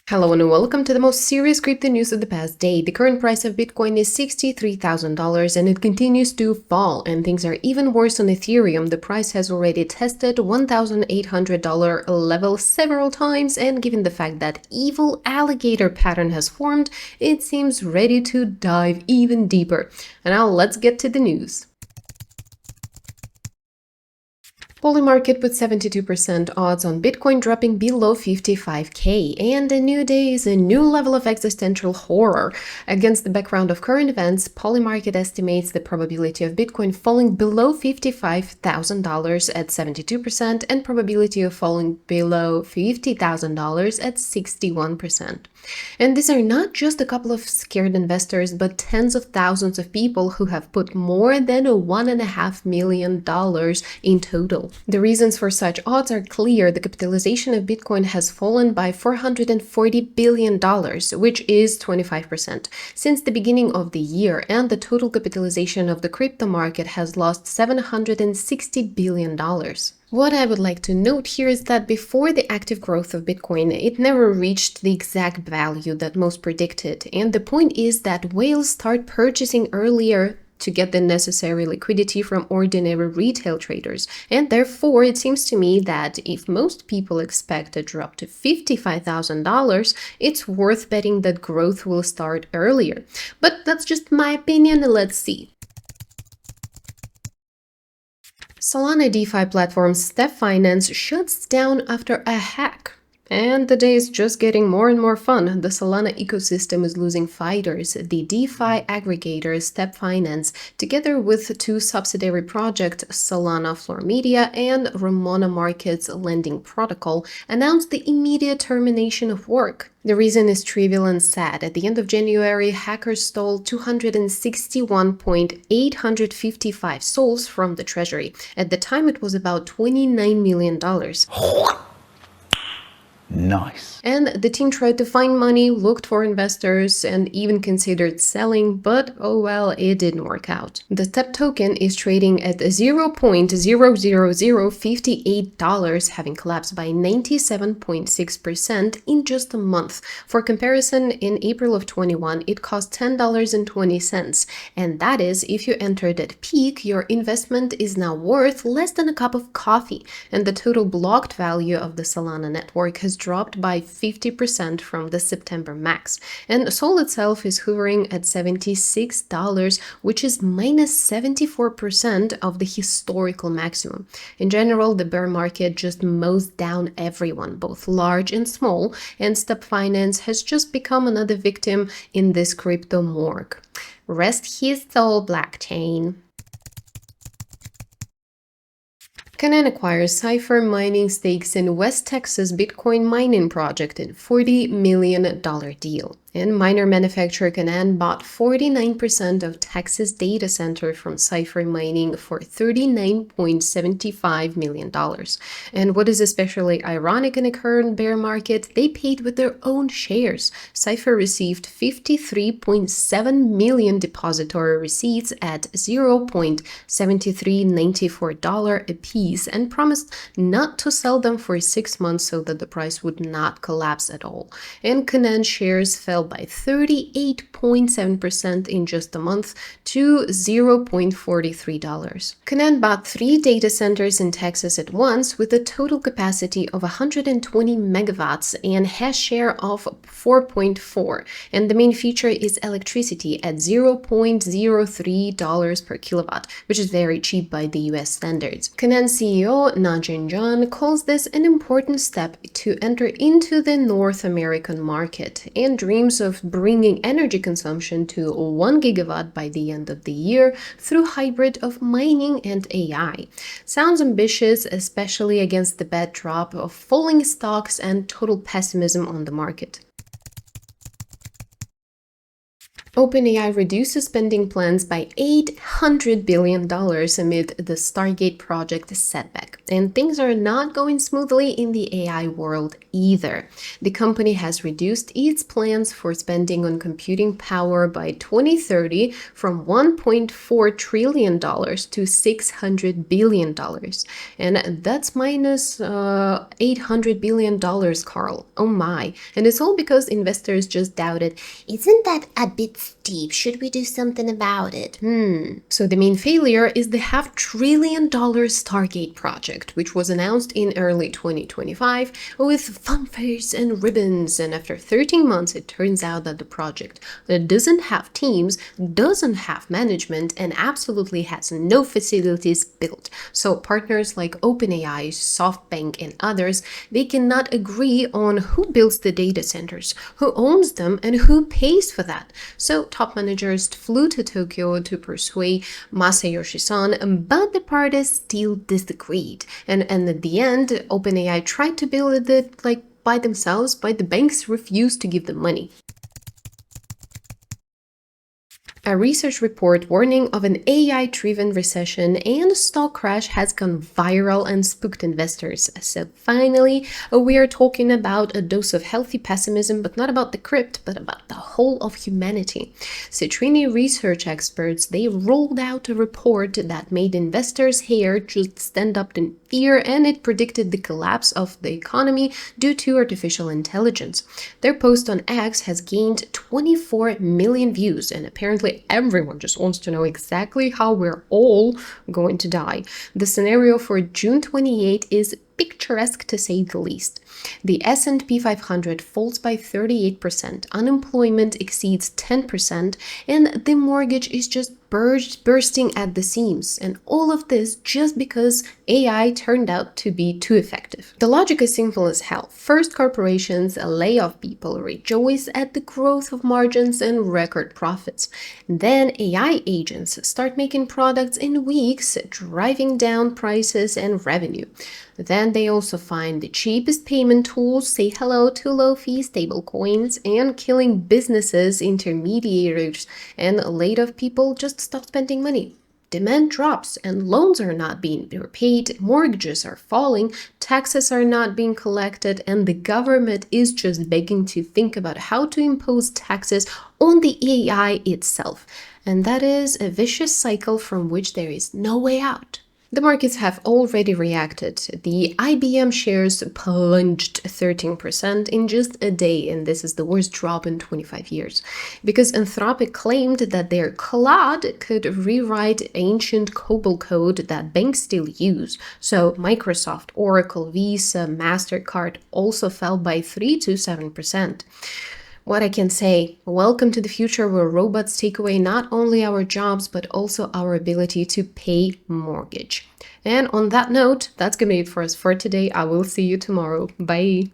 Hello and welcome to the most serious crypto news of the past day. The current price of Bitcoin is $63,000 and it continues to fall, and things are even worse on Ethereum. The price has already tested $1,800 level several times, and given the fact that evil alligator pattern has formed, it seems ready to dive even deeper. And now let's get to the news. Polymarket with 72% odds on Bitcoin dropping below 55k, and a new day is a new level of existential horror. Against the background of current events, Polymarket estimates the probability of Bitcoin falling below $55,000 at 72% and probability of falling below $50,000 at 61%. And these are not just a couple of scared investors, but tens of thousands of people who have put more than $1.5 million in total. The reasons for such odds are clear. The capitalization of Bitcoin has fallen by $440 billion, which is 25%, since the beginning of the year, and the total capitalization of the crypto market has lost $760 billion. What I would like to note here is that before the active growth of Bitcoin, it never reached the exact value that most predicted. And the point is that whales start purchasing earlier to get the necessary liquidity from ordinary retail traders. And therefore, it seems to me that if most people expect a drop to $55,000, it's worth betting that growth will start earlier. But that's just my opinion, and let's see. Solana DeFi platform Step Finance shuts down after a hack. And the day is just getting more and more fun. The Solana ecosystem is losing fighters. The DeFi aggregator Step Finance, together with two subsidiary projects, Solana Floor Media and Ramona Markets Lending Protocol, announced the immediate termination of work. The reason is trivial and sad. At the end of January, hackers stole 261.855 souls from the treasury. At the time, it was about $29 million. Nice. And the team tried to find money, looked for investors, and even considered selling, but oh well, it didn't work out. The STEP token is trading at $0.00058, having collapsed by 97.6% in just a month. For comparison, in April of 21, it cost $10.20, and that is, if you entered at peak, your investment is now worth less than a cup of coffee, and the total blocked value of the Solana network has dropped by 50% from the September max, and Sol itself is hovering at $76, which is minus 74% of the historical maximum. In general, the bear market just mows down everyone, both large and small, and Step Finance has just become another victim in this crypto morgue. Rest his soul, blockchain. Canaan acquires Cipher mining stakes in West Texas Bitcoin mining project in $40 million deal. And miner manufacturer Canaan bought 49% of Texas data center from Cipher Mining for $39.75 million. And what is especially ironic in the current bear market, they paid with their own shares. Cipher received 53.7 million depository receipts at $0.7394 apiece and promised not to sell them for 6 months so that the price would not collapse at all. And Canaan shares fell by 38.7% in just a month to $0.43. Canaan bought 3 data centers in Texas at once with a total capacity of 120 megawatts and hash share of 4.4. And the main feature is electricity at $0.03 per kilowatt, which is very cheap by the US standards. Canaan CEO Najin John calls this an important step to enter into the North American market and dreams of bringing energy consumption to 1 gigawatt by the end of the year through hybrid of mining and AI. Sounds ambitious, especially against the backdrop of falling stocks and total pessimism on the market. OpenAI reduces spending plans by $800 billion amid the Stargate project setback. And things are not going smoothly in the AI world either. The company has reduced its plans for spending on computing power by 2030 from $1.4 trillion to $600 billion. And that's minus $800 billion, Carl. Oh my. And it's all because investors just doubted, isn't that a bit steep? Should we do something about it? So the main failure is the $500 billion Stargate project, which was announced in early 2025 with fanfares and ribbons. And after 13 months, it turns out that the project doesn't have teams, doesn't have management, and absolutely has no facilities built. So partners like OpenAI, SoftBank, and others, they cannot agree on who builds the data centers, who owns them, and who pays for that. So top managers flew to Tokyo to persuade Masayoshi Son, but the parties still disagreed. And at the end, OpenAI tried to build it by themselves, but the banks refused to give them money. A research report warning of an AI-driven recession and stock crash has gone viral and spooked investors. So finally, we are talking about a dose of healthy pessimism, but not about the crypt, but about the whole of humanity. Citrini research experts, they rolled out a report that made investors' hair just stand up in fear, and it predicted the collapse of the economy due to artificial intelligence. Their post on X has gained 24 million views, and apparently everyone just wants to know exactly how we're all going to die. The scenario for June 28 is picturesque to say the least. The S&P 500 falls by 38%, unemployment exceeds 10%, and the mortgage is just bursting at the seams. And all of this just because AI turned out to be too effective. The logic is simple as hell. First, corporations lay off people, rejoice at the growth of margins and record profits. Then AI agents start making products in weeks, driving down prices and revenue. Then they also find the cheapest payment tools, say hello to low-fee stablecoins, and killing businesses, intermediaries, and laid off people just stop spending money. Demand drops and loans are not being repaid, mortgages are falling, taxes are not being collected, and the government is just begging to think about how to impose taxes on the AI itself. And that is a vicious cycle from which there is no way out. The markets have already reacted. The IBM shares plunged 13% in just a day, and this is the worst drop in 25 years. Because Anthropic claimed that their Claude could rewrite ancient COBOL code that banks still use. So Microsoft, Oracle, Visa, MasterCard also fell by 3 to 7%. What I can say, welcome to the future where robots take away not only our jobs, but also our ability to pay mortgage. And on that note, that's gonna be it for us for today. I will see you tomorrow. Bye.